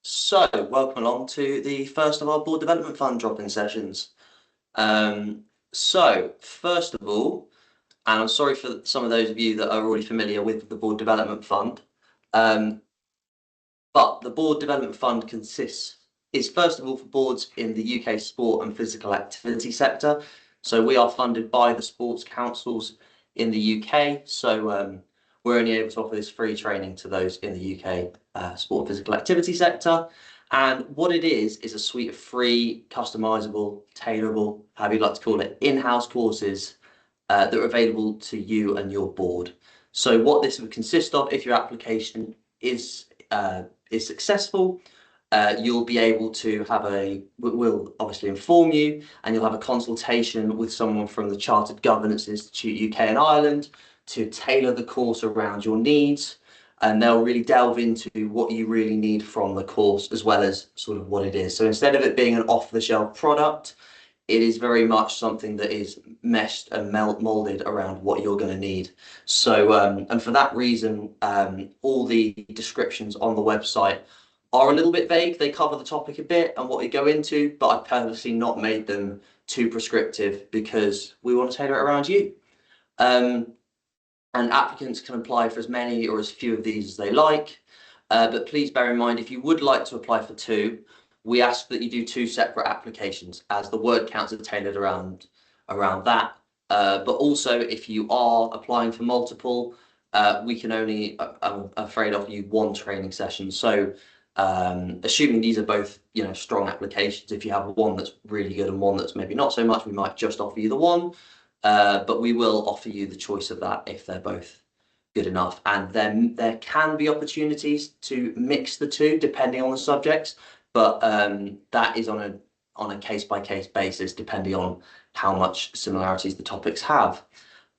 So, welcome along to the first of our Board Development Fund drop-in sessions. First of all, and I'm sorry for some of those of you that are already familiar with the Board Development Fund, but the Board Development Fund is first of all for boards in the UK sport and physical activity sector. So we are funded by the sports councils in the UK. So we're only able to offer this free training to those in the UK sport and physical activity sector. And what it is a suite of free, customizable, tailorable, however you'd like to call it, in-house courses that are available to you and your board. So what this would consist of, if your application is successful, you'll be able to have we'll obviously inform you, and you'll have a consultation with someone from the Chartered Governance Institute UK and Ireland to tailor the course around your needs. And they'll really delve into what you really need from the course, as well as sort of what it is. So instead of it being an off-the-shelf product, it is very much something that is meshed and molded around what you're going to need. So, and for that reason, all the descriptions on the website are a little bit vague. They cover the topic a bit and what you go into, but I've purposely not made them too prescriptive because we want to tailor it around you. And applicants can apply for as many or as few of these as they like. But please bear in mind, if you would like to apply for two, we ask that you do two separate applications, as the word counts are tailored around that. But also, if you are applying for multiple, we can only, I'm afraid, offer you one training session. So assuming these are both, strong applications, if you have one that's really good and one that's maybe not so much, we might just offer you the one. But we will offer you the choice of that if they're both good enough. And then there can be opportunities to mix the two depending on the subjects, but that is on a case-by-case basis depending on how much similarities the topics have.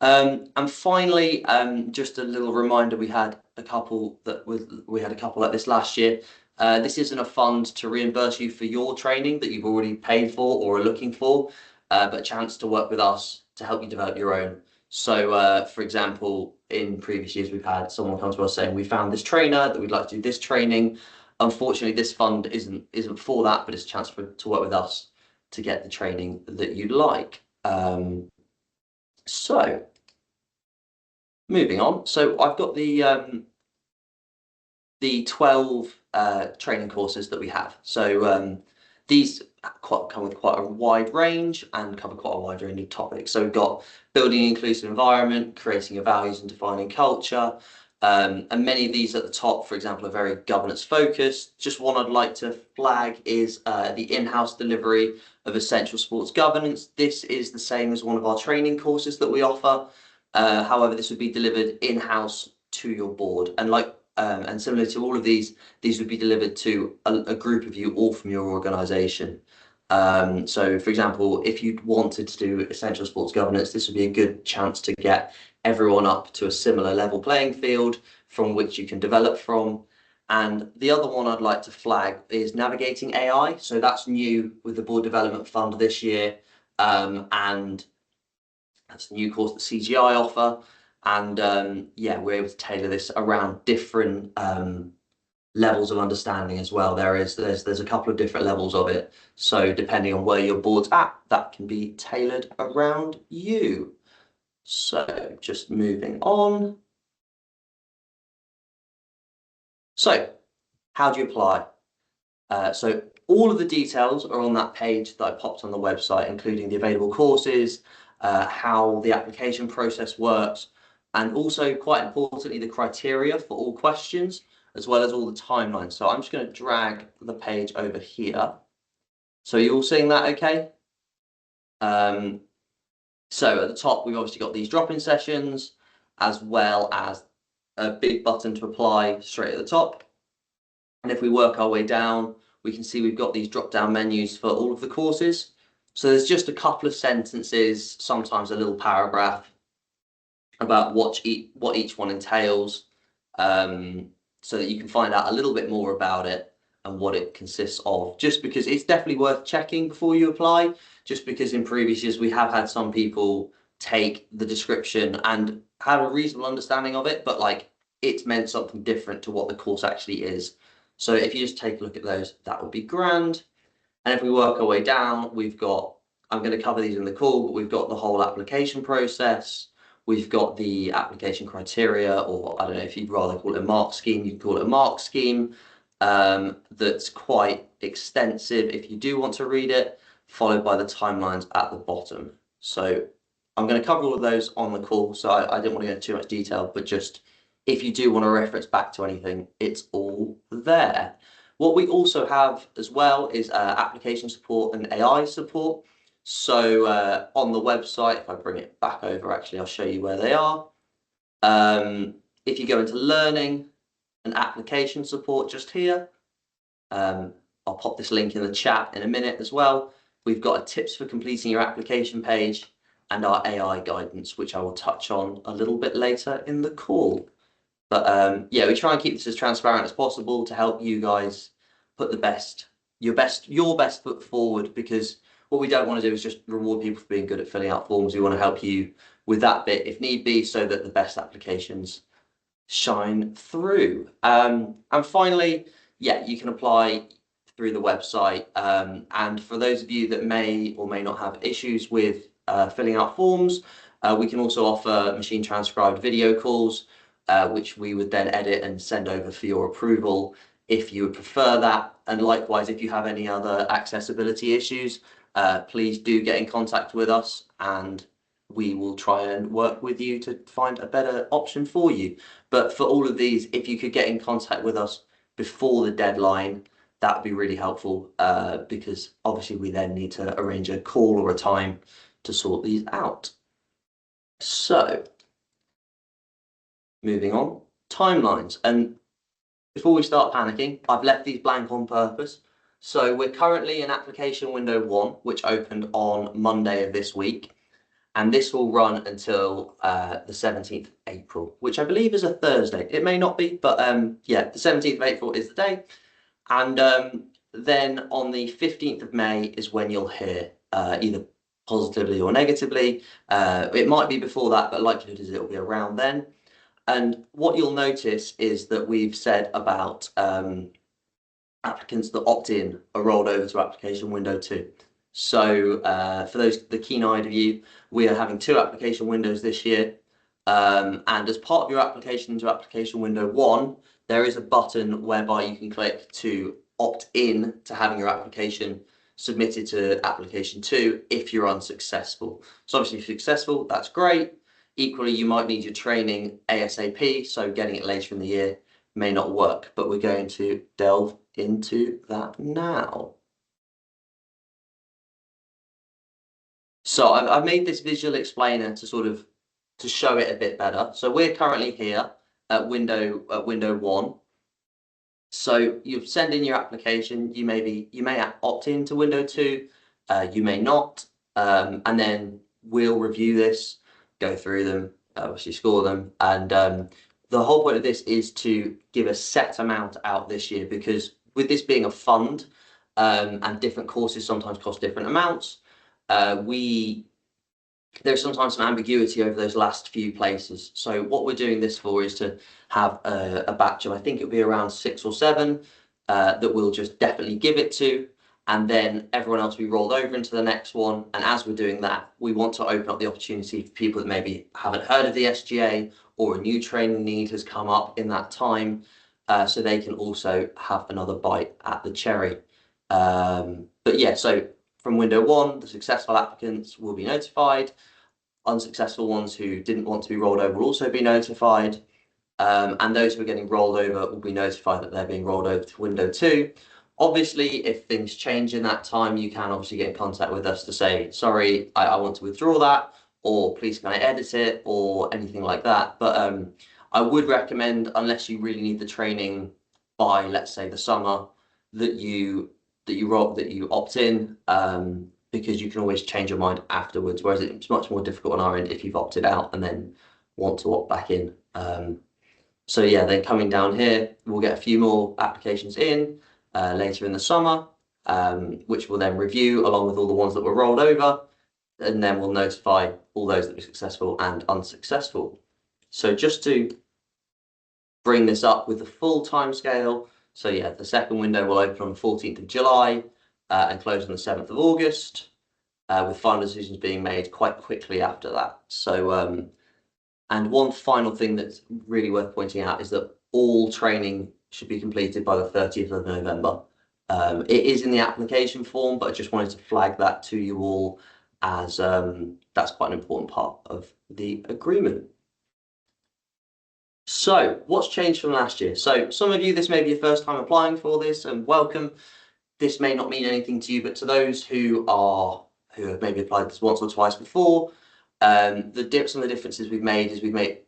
And finally, just a little reminder, we had a couple like this last year. This isn't a fund to reimburse you for your training that you've already paid for or are looking for, but a chance to work with us to help you develop your own. So, for example, in previous years, we've had someone come to us saying, we found this trainer that we'd like to do this training. Unfortunately, this fund isn't for that, but it's a chance to work with us to get the training that you'd like. So, moving on. So I've got the 12 training courses that we have. So these come with quite a wide range and cover quite a wide range of topics. So we've got building an inclusive environment, creating your values and defining culture. And many of these at the top, for example, are very governance focused. Just one I'd like to flag is the in-house delivery of essential sports governance. This is the same as one of our training courses that we offer. However, this would be delivered in-house to your board. And similar to all of these would be delivered to a group of you all from your organisation. So, for example, if you wanted to do essential sports governance, this would be a good chance to get everyone up to a similar level playing field from which you can develop from. And the other one I'd like to flag is navigating AI. So that's new with the Board Development Fund this year. And that's a new course that CGI offer. And yeah, we're able to tailor this around different levels of understanding as well. There's a couple of different levels of it. So depending on where your board's at, that can be tailored around you. So just moving on. So how do you apply? So all of the details are on that page that I popped on the website, including the available courses, how the application process works, and also, quite importantly, the criteria for all questions, as well as all the timelines. So I'm just going to drag the page over here. So you're all seeing that okay? So at the top, we've obviously got these drop-in sessions, as well as a big button to apply straight at the top. And if we work our way down, we can see we've got these drop-down menus for all of the courses. So there's just a couple of sentences, sometimes a little paragraph, about what each one entails, so that you can find out a little bit more about it and what it consists of, just because it's definitely worth checking before you apply, just because in previous years we have had some people take the description and have a reasonable understanding of it, but like it's meant something different to what the course actually is. So if you just take a look at those, that would be grand. And if we work our way down, we've got, I'm going to cover these in the call, but we've got the whole application process. We've got the application criteria, or I don't know if you'd rather call it a mark scheme, you can call it a mark scheme. That's quite extensive if you do want to read it, followed by the timelines at the bottom. So I'm going to cover all of those on the call, so I didn't want to go into too much detail, but just if you do want to reference back to anything, it's all there. What we also have as well is application support and AI support. So on the website, if I bring it back over, actually, I'll show you where they are. If you go into learning and application support just here, I'll pop this link in the chat in a minute as well. We've got a tips for completing your application page and our AI guidance, which I will touch on a little bit later in the call. But yeah, we try and keep this as transparent as possible to help you guys put your best foot forward, because what we don't want to do is just reward people for being good at filling out forms. We want to help you with that bit if need be, so that the best applications shine through. And finally, yeah, you can apply through the website. And for those of you that may or may not have issues with filling out forms, we can also offer machine transcribed video calls, which we would then edit and send over for your approval if you would prefer that. And likewise, if you have any other accessibility issues, please do get in contact with us and we will try and work with you to find a better option for you. But for all of these, if you could get in contact with us before the deadline, that would be really helpful, because obviously we then need to arrange a call or a time to sort these out. So moving on, timelines. And before we start panicking, I've left these blank on purpose. So we're currently in application window 1, which opened on Monday of this week. And this will run until the 17th of April, which I believe is a Thursday. It may not be, but yeah, the 17th of April is the day. And then on the 15th of May is when you'll hear either positively or negatively. It might be before that, but likelihood is it'll be around then. And what you'll notice is that we've said about applicants that opt in are rolled over to application window 2. So for the keen-eyed of you, we are having 2 application windows this year. And as part of your application to application window 1, there is a button whereby you can click to opt in to having your application submitted to application 2 if you're unsuccessful. So obviously if you're successful, that's great. Equally, you might need your training ASAP, so getting it later in the year may not work, but we're going to delve into that now. So I've made this visual explainer to show it a bit better. So we're currently here at window 1. So you send in your application. You may opt into window 2, you may not, and then we'll review this, go through them, obviously score them, and the whole point of this is to give a set amount out this year, because with this being a fund, and different courses sometimes cost different amounts, there's sometimes some ambiguity over those last few places. So what we're doing this for is to have a batch of, I think it'll be around 6 or 7, that we'll just definitely give it to, and then everyone else will be rolled over into the next one. And as we're doing that, we want to open up the opportunity for people that maybe haven't heard of the SGA, or a new training need has come up in that time, so they can also have another bite at the cherry. But yeah, so from window 1, the successful applicants will be notified. Unsuccessful ones who didn't want to be rolled over will also be notified. And those who are getting rolled over will be notified that they're being rolled over to window 2. Obviously, if things change in that time, you can obviously get in contact with us to say, sorry, I want to withdraw that, or please can I edit it, or anything like that. But I would recommend, unless you really need the training by, let's say, the summer, that you opt in, because you can always change your mind afterwards, whereas it's much more difficult on our end if you've opted out and then want to opt back in. So yeah, then coming down here, we'll get a few more applications in later in the summer, which we'll then review along with all the ones that were rolled over, and then we'll notify all those that were successful and unsuccessful. So just to bring this up with the full timescale, So yeah, the second window will open on the 14th of July and close on the 7th of August, with final decisions being made quite quickly after that. So, and one final thing that's really worth pointing out is that all training should be completed by the 30th of November. It is in the application form, but I just wanted to flag that to you all as that's quite an important part of the agreement. So what's changed from last year? So some of you, this may be your first time applying for this, and welcome. This may not mean anything to you, but to those who have maybe applied this once or twice before, some of the differences we've made is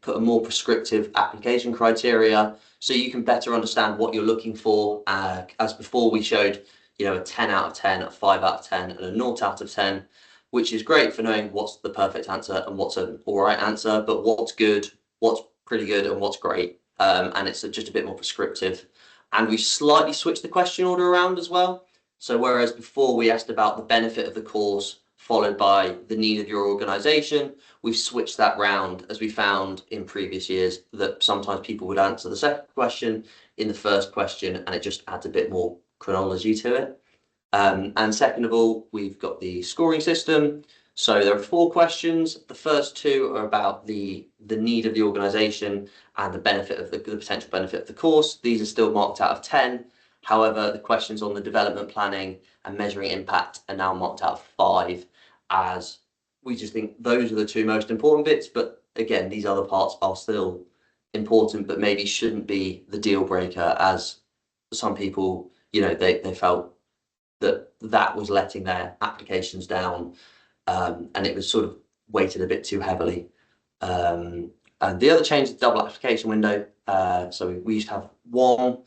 put a more prescriptive application criteria, so you can better understand what you're looking for. As before, we showed a 10 out of 10, a 5 out of 10, and a 0 out of 10, which is great for knowing what's the perfect answer and what's an all right answer, but what's good, what's pretty good, and what's great. And it's just a bit more prescriptive. And we've slightly switched the question order around as well. So whereas before we asked about the benefit of the course followed by the need of your organisation, we've switched that round, as we found in previous years that sometimes people would answer the second question in the first question, and it just adds a bit more chronology to it. And second of all, we've got the scoring system. So there are 4 questions. The first 2 are about the need of the organisation and the benefit of the potential benefit of the course. These are still marked out of 10. However, the questions on the development planning and measuring impact are now marked out of 5, as we just think those are the 2 most important bits. But again, these other parts are still important, but maybe shouldn't be the deal breaker, as some people, they felt that was letting their applications down, and it was sort of weighted a bit too heavily. And the other change is the double application window. So we used to have 1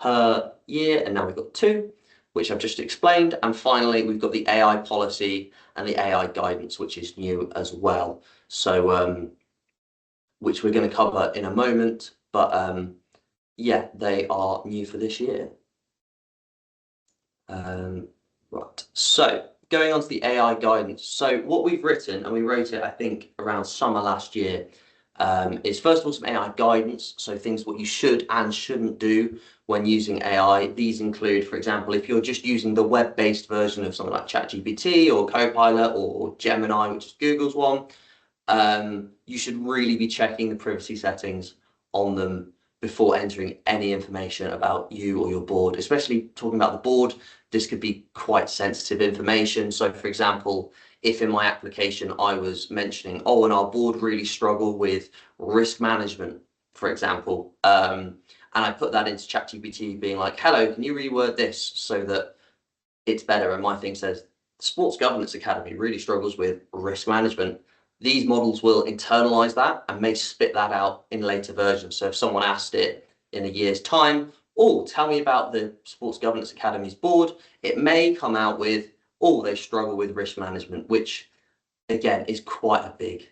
per year, and now we've got 2, which I've just explained. And finally, we've got the AI policy and the AI guidance, which is new as well. So, which we're going to cover in a moment, but yeah, they are new for this year. Right, so going on to the AI guidance. So what we've written, and we wrote it, I think, around summer last year, is first of all some AI guidance. So things what you should and shouldn't do when using AI. These include, for example, if you're just using the web-based version of something like ChatGPT or Copilot or Gemini, which is Google's one, you should really be checking the privacy settings on them before entering any information about you or your board. Especially talking about the board, this could be quite sensitive information. So for example, if in my application I was mentioning, and our board really struggle with risk management, for example, and I put that into ChatGPT being like, hello, can you reword this so that it's better? And my thing says, Sports Governance Academy really struggles with risk management. These models will internalize that and may spit that out in later versions. So if someone asked it in a year's time, tell me about the Sports Governance Academy's board, it may come out with, they struggle with risk management, which again is quite a big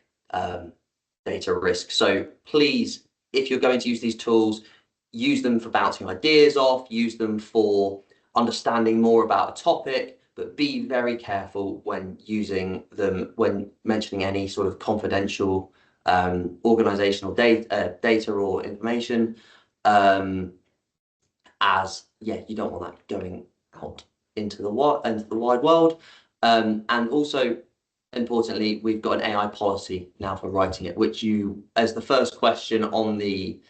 data risk. So please, if you're going to use these tools, use them for bouncing ideas off, use them for understanding more about a topic, but be very careful when using them, when mentioning any sort of confidential organizational data or information, as you don't want that going out into the wide world. And also, importantly, we've got an AI policy now for writing it, which you, as the first question on the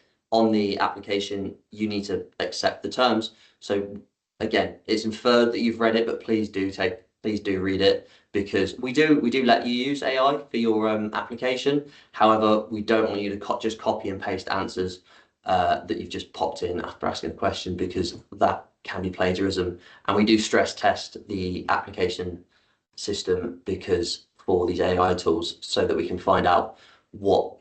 application, you need to accept the terms. So again, it's inferred that you've read it, but please do read it, because we do let you use AI for your application. However, we don't want you to just copy and paste answers that you've just popped in after asking the question, because that can be plagiarism. And we do stress test the application system for these AI tools, so that we can find out what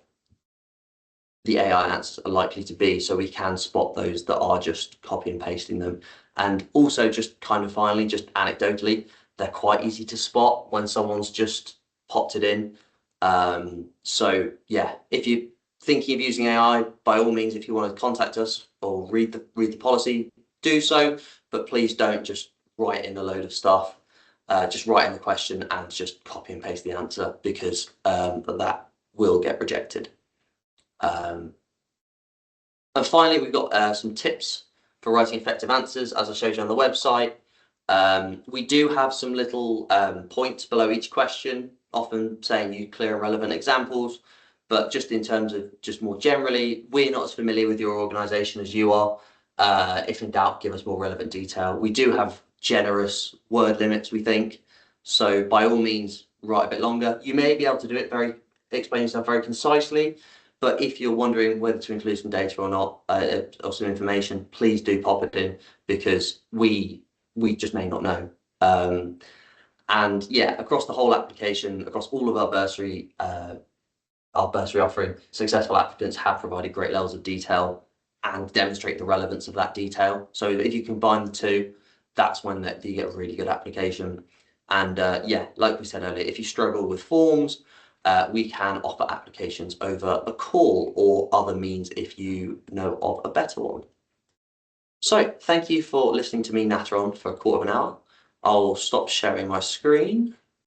the AI answers are likely to be, so we can spot those that are just copy and pasting them. And also, just kind of finally, just anecdotally, they're quite easy to spot when someone's just popped it in. So yeah, if you're thinking of using AI, by all means, if you want to contact us or read the policy, do so, but please don't just write in a load of stuff. Just write in the question and just copy and paste the answer, because that will get rejected. And finally, we've got some tips for writing effective answers, as I showed you on the website. We do have some little points below each question, often saying you clear and relevant examples, but just in terms of just more generally, we're not as familiar with your organisation as you are. If in doubt, give us more relevant detail. We do have generous word limits, we think, so by all means, write a bit longer. You may be able to do it explain yourself very concisely, but if you're wondering whether to include some data or not, or some information, please do pop it in, because we just may not know. And yeah, across the whole application, across all of our bursary offering, successful applicants have provided great levels of detail and demonstrate the relevance of that detail. So if you combine the two, that's when you get a really good application. And yeah, like we said earlier, if you struggle with forms, we can offer applications over a call or other means if you know of a better one. So thank you for listening to me natter on for a quarter of an hour. I'll stop sharing my screen.